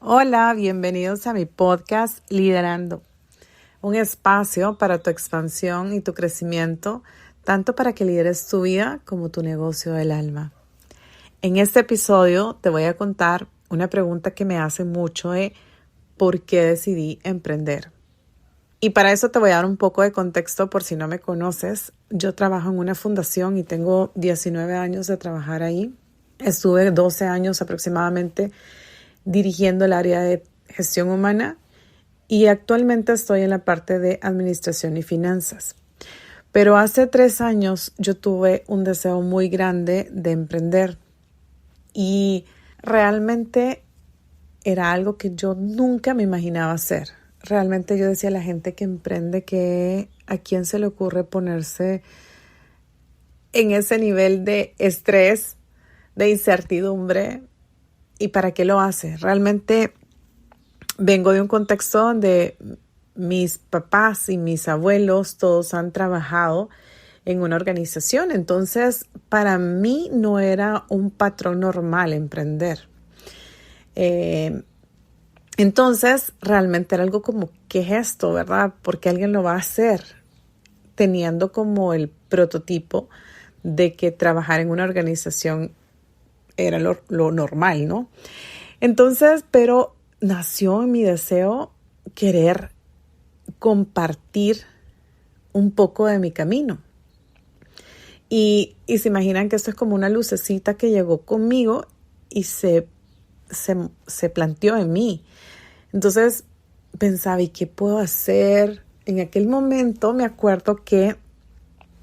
Hola, bienvenidos a mi podcast Liderando, un espacio para tu expansión y tu crecimiento, tanto para que lideres tu vida como tu negocio del alma. En este episodio te voy a contar una pregunta que me hacen mucho de ¿por qué decidí emprender? Y para eso te voy a dar un poco de contexto por si no me conoces. Yo trabajo en una fundación y tengo 19 años de trabajar ahí. Estuve 12 años aproximadamente dirigiendo el área de gestión humana y actualmente estoy en la parte de administración y finanzas. Pero hace 3 años yo tuve un deseo muy grande de emprender y realmente era algo que yo nunca me imaginaba hacer. Realmente yo decía a la gente que emprende que a quién se le ocurre ponerse en ese nivel de estrés, de incertidumbre y para qué lo hace. Realmente vengo de un contexto donde mis papás y mis abuelos todos han trabajado en una organización. Entonces, para mí no era un patrón normal emprender. Entonces, realmente era algo como, ¿qué es esto, verdad? Porque alguien lo va a hacer teniendo como el prototipo de que trabajar en una organización era lo normal, ¿no? Entonces, pero nació en mi deseo querer compartir un poco de mi camino. Y se imaginan que esto es como una lucecita que llegó conmigo y se planteó en mí. Entonces pensaba, ¿y qué puedo hacer? En aquel momento me acuerdo que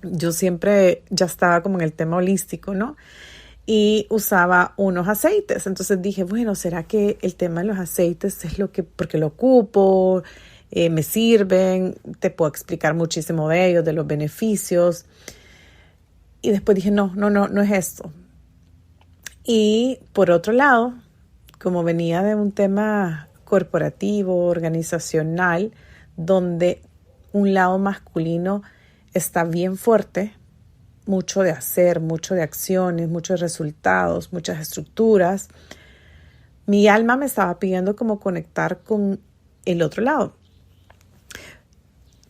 yo siempre ya estaba como en el tema holístico, ¿no? Y usaba unos aceites. Entonces dije, bueno, ¿será que el tema de los aceites es porque lo ocupo, me sirven? Te puedo explicar muchísimo de ellos, de los beneficios. Y después dije, no es esto. Y por otro lado, como venía de un tema corporativo, organizacional, donde un lado masculino está bien fuerte, mucho de hacer, mucho de acciones, muchos resultados, muchas estructuras, mi alma me estaba pidiendo como conectar con el otro lado,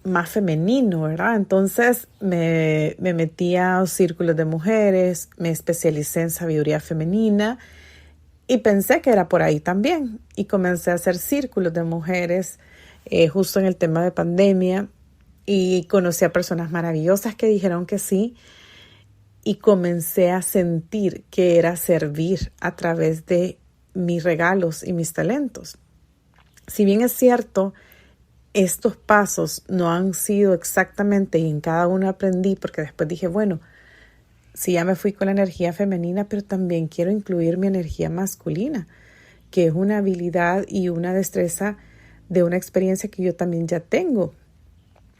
más femenino, ¿verdad? Entonces me metí a círculos de mujeres, me especialicé en sabiduría femenina y pensé que era por ahí también. Y comencé a hacer círculos de mujeres justo en el tema de pandemia y conocí a personas maravillosas que dijeron que sí. Y comencé a sentir que era servir a través de mis regalos y mis talentos. Si bien es cierto, estos pasos no han sido exactamente y en cada uno aprendí, porque después dije, bueno, sí, ya me fui con la energía femenina, pero también quiero incluir mi energía masculina, que es una habilidad y una destreza de una experiencia que yo también ya tengo,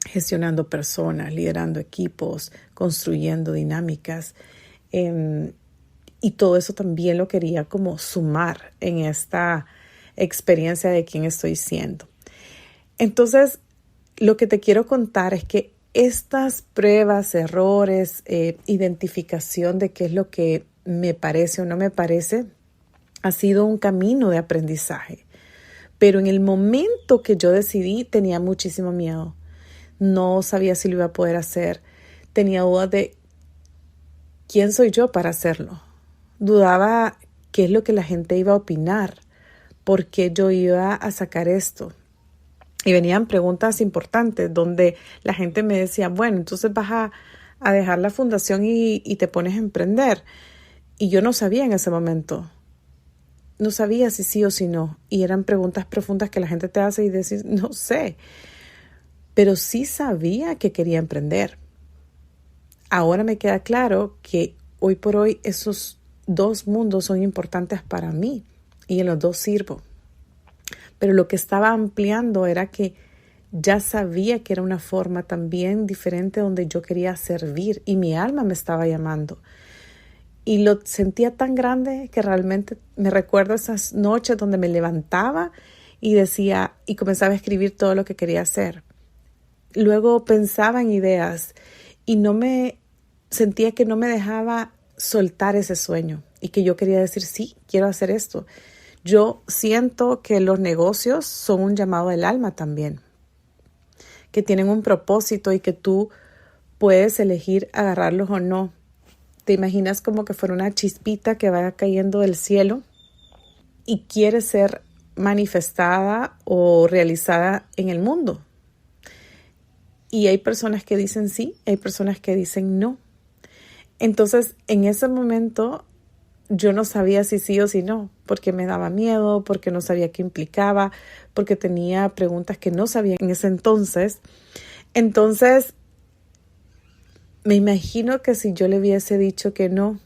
gestionando personas, liderando equipos, construyendo dinámicas. Y todo eso también lo quería como sumar en esta experiencia de quién estoy siendo. Entonces, lo que te quiero contar es que estas pruebas, errores, identificación de qué es lo que me parece o no me parece, ha sido un camino de aprendizaje. Pero en el momento que yo decidí, tenía muchísimo miedo. No sabía si lo iba a poder hacer. Tenía dudas de quién soy yo para hacerlo. Dudaba qué es lo que la gente iba a opinar, por qué yo iba a sacar esto. Y venían preguntas importantes donde la gente me decía, bueno, entonces vas a dejar la fundación y te pones a emprender. Y yo no sabía en ese momento. No sabía si sí o si no. Y eran preguntas profundas que la gente te hace y decís, no sé. Pero sí sabía que quería emprender. Ahora me queda claro que hoy por hoy esos dos mundos son importantes para mí y en los dos sirvo. Pero lo que estaba ampliando era que ya sabía que era una forma también diferente donde yo quería servir y mi alma me estaba llamando. Y lo sentía tan grande que realmente me recuerdo esas noches donde me levantaba y decía y comenzaba a escribir todo lo que quería hacer. Luego pensaba en ideas y sentía que no me dejaba soltar ese sueño y que yo quería decir, sí, quiero hacer esto. Yo siento que los negocios son un llamado del alma también, que tienen un propósito y que tú puedes elegir agarrarlos o no. Te imaginas como que fuera una chispita que vaya cayendo del cielo y quiere ser manifestada o realizada en el mundo. Y hay personas que dicen sí, hay personas que dicen no. Entonces, en ese momento, yo no sabía si sí o si no, porque me daba miedo, porque no sabía qué implicaba, porque tenía preguntas que no sabía en ese entonces. Entonces, me imagino que si yo le hubiese dicho que no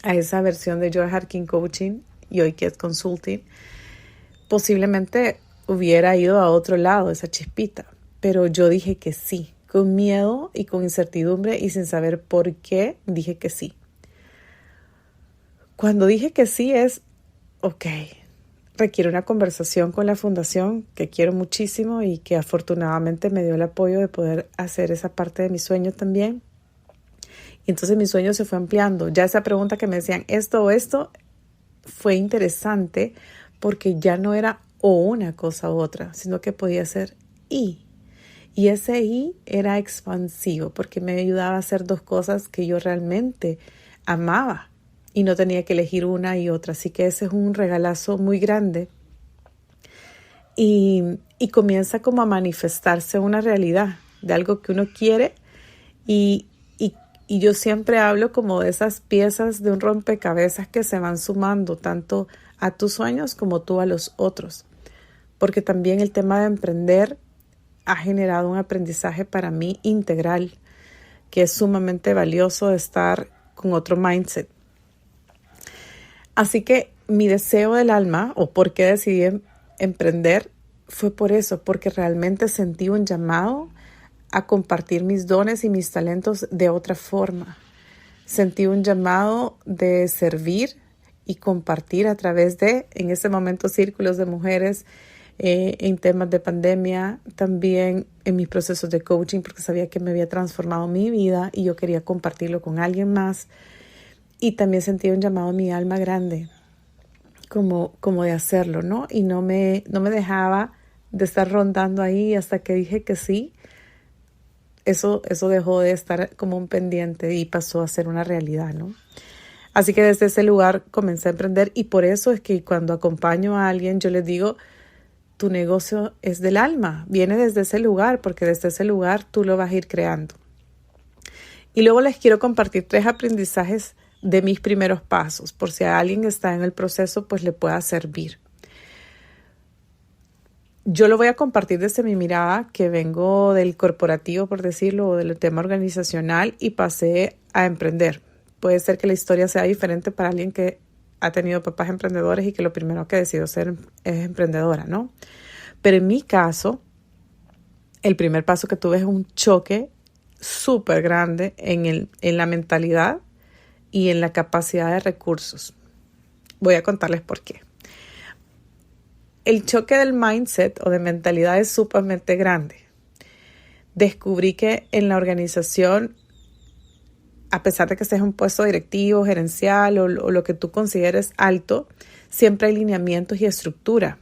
a esa versión de Joy Harkin Coaching y hoy que es Consulting, posiblemente hubiera ido a otro lado esa chispita. Pero yo dije que sí, con miedo y con incertidumbre y sin saber por qué dije que sí. Cuando dije que sí es, ok, requiere una conversación con la fundación que quiero muchísimo y que afortunadamente me dio el apoyo de poder hacer esa parte de mi sueño también. Y entonces mi sueño se fue ampliando. Ya esa pregunta que me decían esto o esto fue interesante porque ya no era o una cosa u otra, sino que podía ser y. Y ese y era expansivo porque me ayudaba a hacer dos cosas que yo realmente amaba y no tenía que elegir una y otra. Así que ese es un regalazo muy grande y comienza como a manifestarse una realidad de algo que uno quiere y yo siempre hablo como de esas piezas de un rompecabezas que se van sumando tanto a tus sueños como tú a los otros. Porque también el tema de emprender ha generado un aprendizaje para mí integral, que es sumamente valioso de estar con otro mindset. Así que mi deseo del alma, o por qué decidí emprender, fue por eso, porque realmente sentí un llamado a compartir mis dones y mis talentos de otra forma. Sentí un llamado de servir y compartir a través de, en ese momento, círculos de mujeres, en temas de pandemia, también en mis procesos de coaching, porque sabía que me había transformado mi vida y yo quería compartirlo con alguien más. Y también sentí un llamado a mi alma grande, como de hacerlo, ¿no? Y no me dejaba de estar rondando ahí hasta que dije que sí. Eso dejó de estar como un pendiente y pasó a ser una realidad, ¿no? Así que desde ese lugar comencé a emprender y por eso es que cuando acompaño a alguien yo les digo, tu negocio es del alma, viene desde ese lugar porque desde ese lugar tú lo vas a ir creando. Y luego les quiero compartir 3 aprendizajes de mis primeros pasos, por si a alguien está en el proceso, pues le pueda servir. Yo lo voy a compartir desde mi mirada, que vengo del corporativo, por decirlo, o del tema organizacional y pasé a emprender. Puede ser que la historia sea diferente para alguien que ha tenido papás emprendedores y que lo primero que decidió ser es emprendedora, ¿no? Pero en mi caso, el primer paso que tuve es un choque súper grande en la mentalidad y en la capacidad de recursos. Voy a contarles por qué. El choque del mindset o de mentalidad es sumamente grande. Descubrí que en la organización, a pesar de que estés en un puesto directivo, gerencial o lo que tú consideres alto, siempre hay lineamientos y estructura,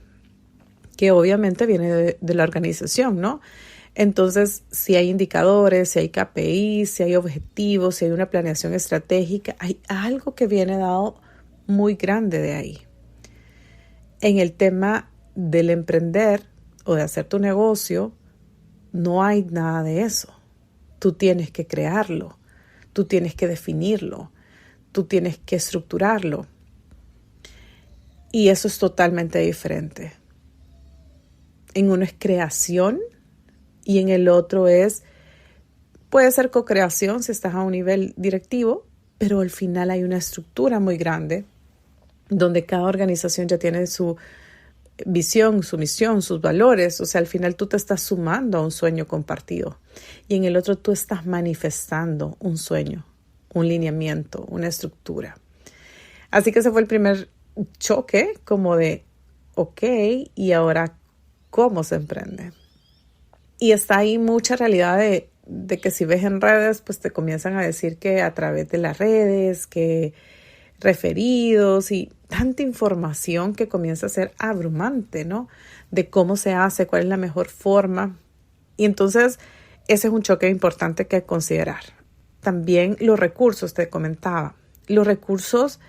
que obviamente viene de la organización, ¿no? Entonces, si hay indicadores, si hay KPIs, si hay objetivos, si hay una planeación estratégica, hay algo que viene dado muy grande de ahí. En el tema del emprender o de hacer tu negocio, no hay nada de eso. Tú tienes que crearlo, tú tienes que definirlo, tú tienes que estructurarlo. Y eso es totalmente diferente. En uno es creación y en el otro puede ser co-creación si estás a un nivel directivo, pero al final hay una estructura muy grande donde cada organización ya tiene su visión, su misión, sus valores. O sea, al final tú te estás sumando a un sueño compartido y en el otro tú estás manifestando un sueño, un lineamiento, una estructura. Así que ese fue el primer choque como de, ok, ¿y ahora cómo se emprende? Y está ahí mucha realidad de que si ves en redes, pues te comienzan a decir que a través de las redes, que referidos y tanta información que comienza a ser abrumante, ¿no? De cómo se hace, cuál es la mejor forma. Y entonces ese es un choque importante que considerar. También los recursos, te comentaba. Los recursos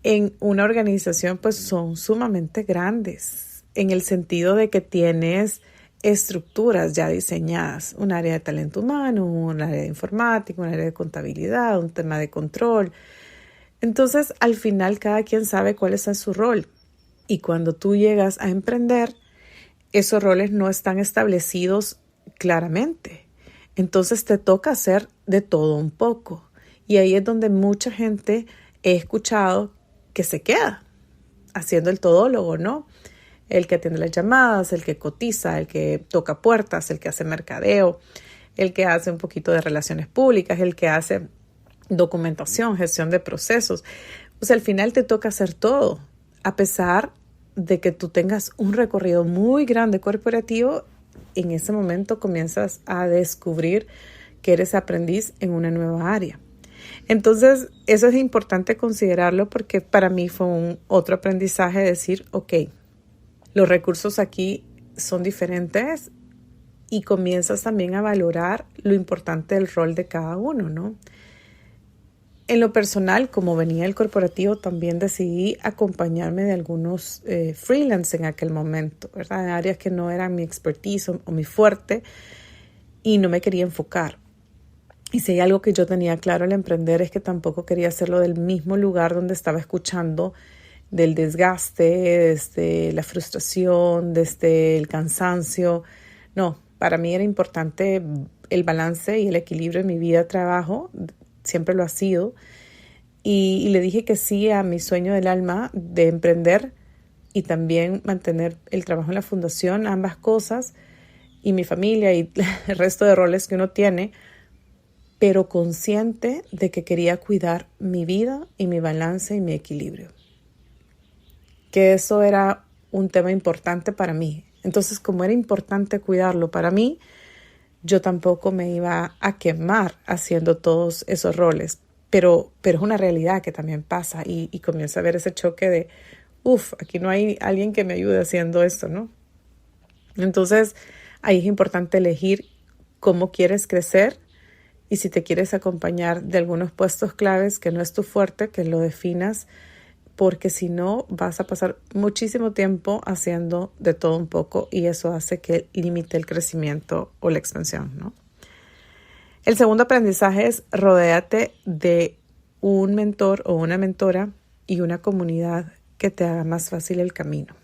en una organización pues son sumamente grandes, en el sentido de que tienes estructuras ya diseñadas, un área de talento humano, un área de informática, un área de contabilidad, un tema de control. Entonces, al final, cada quien sabe cuál es su rol. Y cuando tú llegas a emprender, esos roles no están establecidos claramente. Entonces, te toca hacer de todo un poco. Y ahí es donde mucha gente he escuchado que se queda haciendo el todólogo, ¿no? El que atiende las llamadas, el que cotiza, el que toca puertas, el que hace mercadeo, el que hace un poquito de relaciones públicas, el que hace documentación, gestión de procesos. O sea, al final te toca hacer todo, a pesar de que tú tengas un recorrido muy grande corporativo. En ese momento comienzas a descubrir que eres aprendiz en una nueva área. Entonces, eso es importante considerarlo porque para mí fue otro aprendizaje decir, ok, los recursos aquí son diferentes y comienzas también a valorar lo importante del rol de cada uno, ¿no? En lo personal, como venía del corporativo, también decidí acompañarme de algunos freelance en aquel momento, ¿verdad? En áreas que no eran mi expertise o mi fuerte y no me quería enfocar. Y si hay algo que yo tenía claro al emprender es que tampoco quería hacerlo del mismo lugar donde estaba escuchando del desgaste, desde la frustración, desde el cansancio. No, para mí era importante el balance y el equilibrio en mi vida-trabajo. Siempre lo ha sido, y le dije que sí a mi sueño del alma de emprender y también mantener el trabajo en la fundación, ambas cosas, y mi familia y el resto de roles que uno tiene, pero consciente de que quería cuidar mi vida y mi balance y mi equilibrio. Que eso era un tema importante para mí. Entonces, como era importante cuidarlo para mí, yo tampoco me iba a quemar haciendo todos esos roles, pero es una realidad que también pasa y comienza a ver ese choque de, aquí no hay alguien que me ayude haciendo esto, ¿no? Entonces, ahí es importante elegir cómo quieres crecer y si te quieres acompañar de algunos puestos claves que no es tu fuerte, que lo definas, porque si no vas a pasar muchísimo tiempo haciendo de todo un poco y eso hace que limite el crecimiento o la expansión, ¿no? El segundo aprendizaje es rodéate de un mentor o una mentora y una comunidad que te haga más fácil el camino.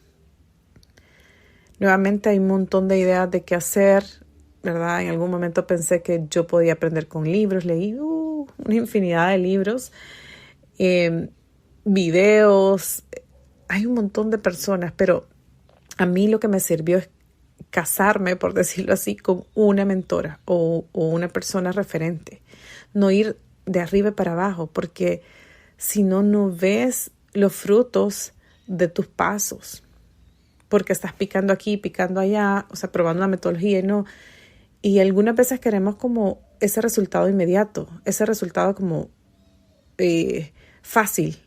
Nuevamente hay un montón de ideas de qué hacer, ¿verdad? En algún momento pensé que yo podía aprender con libros, leí una infinidad de libros, videos, hay un montón de personas, pero a mí lo que me sirvió es casarme, por decirlo así, con una mentora o una persona referente, no ir de arriba para abajo, porque si no, no ves los frutos de tus pasos, porque estás picando aquí, picando allá, o sea, probando una metodología y algunas veces queremos como ese resultado inmediato, ese resultado como fácil.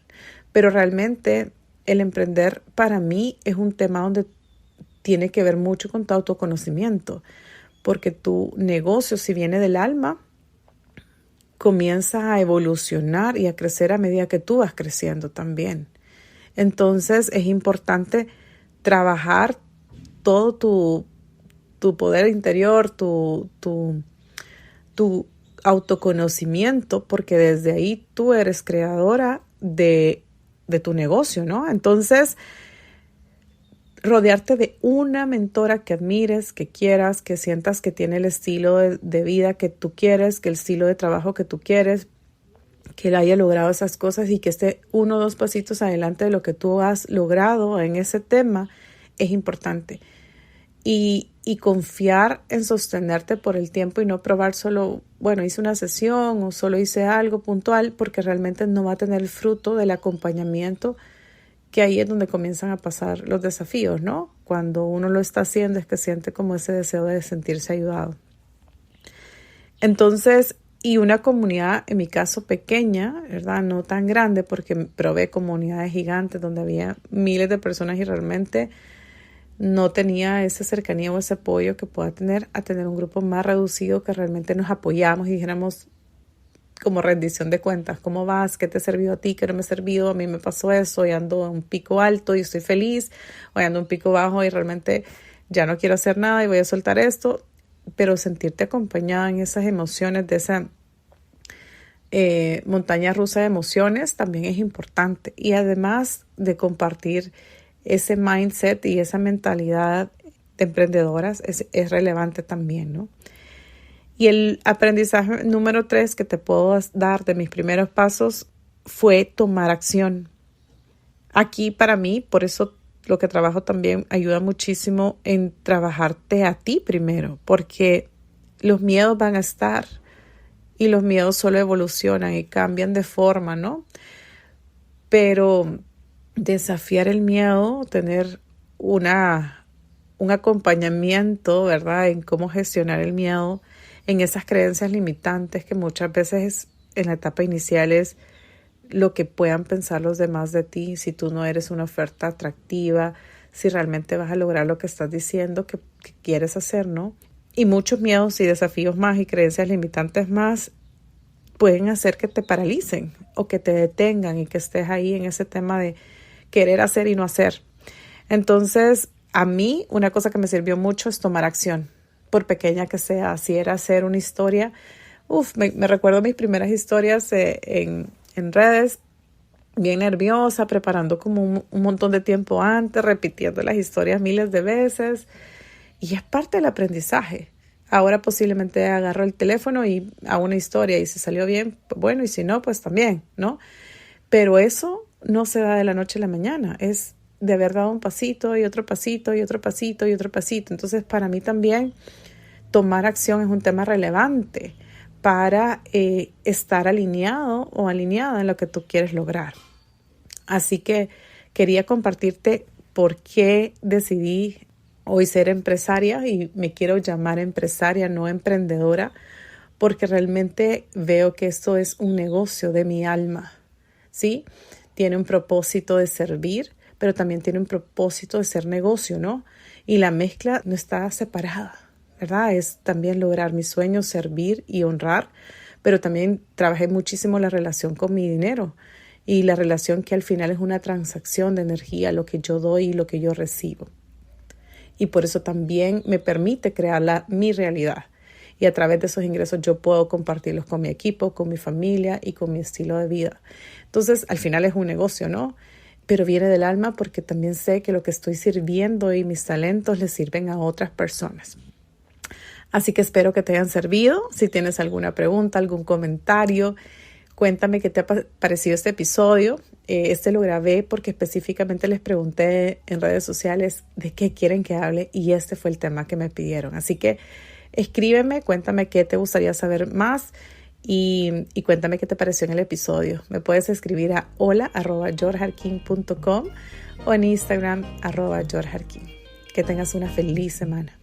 Pero realmente el emprender para mí es un tema donde tiene que ver mucho con tu autoconocimiento, porque tu negocio, si viene del alma, comienza a evolucionar y a crecer a medida que tú vas creciendo también. Entonces es importante trabajar todo tu poder interior, tu autoconocimiento, porque desde ahí tú eres creadora de tu negocio, ¿no? Entonces, rodearte de una mentora que admires, que quieras, que sientas que tiene el estilo de vida que tú quieres, que el estilo de trabajo que tú quieres, que él haya logrado esas cosas y que esté 1 o 2 pasitos adelante de lo que tú has logrado en ese tema, es importante. Y confiar en sostenerte por el tiempo y no probar solo, bueno, hice una sesión o solo hice algo puntual, porque realmente no va a tener el fruto del acompañamiento, que ahí es donde comienzan a pasar los desafíos, ¿no? Cuando uno lo está haciendo es que siente como ese deseo de sentirse ayudado. Entonces, y una comunidad, en mi caso pequeña, ¿verdad? No tan grande, porque probé comunidades gigantes donde había miles de personas y realmente no tenía esa cercanía o ese apoyo que pueda tener a tener un grupo más reducido que realmente nos apoyamos y dijéramos como rendición de cuentas. ¿Cómo vas? ¿Qué te ha servido a ti? ¿Qué no me ha servido? A mí me pasó eso. Hoy ando en un pico alto y estoy feliz. Hoy ando en un pico bajo y realmente ya no quiero hacer nada y voy a soltar esto. Pero sentirte acompañada en esas emociones de esa montaña rusa de emociones también es importante. Y además de compartir ese mindset y esa mentalidad de emprendedoras es relevante también, ¿no? Y el aprendizaje número 3 que te puedo dar de mis primeros pasos fue tomar acción. Aquí para mí, por eso lo que trabajo también ayuda muchísimo en trabajarte a ti primero, porque los miedos van a estar y los miedos solo evolucionan y cambian de forma, ¿no? Pero desafiar el miedo, tener un acompañamiento, ¿verdad? En cómo gestionar el miedo, en esas creencias limitantes que muchas veces en la etapa inicial es lo que puedan pensar los demás de ti, si tú no eres una oferta atractiva, si realmente vas a lograr lo que estás diciendo que quieres hacer, ¿no? Y muchos miedos y desafíos más y creencias limitantes más pueden hacer que te paralicen o que te detengan y que estés ahí en ese tema de querer hacer y no hacer. Entonces, a mí una cosa que me sirvió mucho es tomar acción, por pequeña que sea. Si era hacer una historia, me recuerdo mis primeras historias en redes, bien nerviosa, preparando como un montón de tiempo antes, repitiendo las historias miles de veces. Y es parte del aprendizaje. Ahora posiblemente agarro el teléfono y hago una historia y si salió bien, pues bueno, y si no, pues también, ¿no? Pero eso no se da de la noche a la mañana, es de haber dado un pasito y otro pasito y otro pasito y otro pasito. Entonces, para mí también tomar acción es un tema relevante para estar alineado o alineada en lo que tú quieres lograr. Así que quería compartirte por qué decidí hoy ser empresaria y me quiero llamar empresaria, no emprendedora, porque realmente veo que esto es un negocio de mi alma, ¿sí? Tiene un propósito de servir, pero también tiene un propósito de ser negocio, ¿no? Y la mezcla no está separada, ¿verdad? Es también lograr mis sueños, servir y honrar, pero también trabajé muchísimo la relación con mi dinero y la relación que al final es una transacción de energía, lo que yo doy y lo que yo recibo. Y por eso también me permite crear mi realidad. Y a través de esos ingresos yo puedo compartirlos con mi equipo, con mi familia y con mi estilo de vida. Entonces, al final es un negocio, ¿no? Pero viene del alma porque también sé que lo que estoy sirviendo y mis talentos les sirven a otras personas. Así que espero que te hayan servido. Si tienes alguna pregunta, algún comentario, cuéntame qué te ha parecido este episodio. Este lo grabé porque específicamente les pregunté en redes sociales de qué quieren que hable y este fue el tema que me pidieron. Así que escríbeme, cuéntame qué te gustaría saber más y cuéntame qué te pareció en el episodio. Me puedes escribir a hola@jorharkin.com o en Instagram @jorharkin. Que tengas una feliz semana.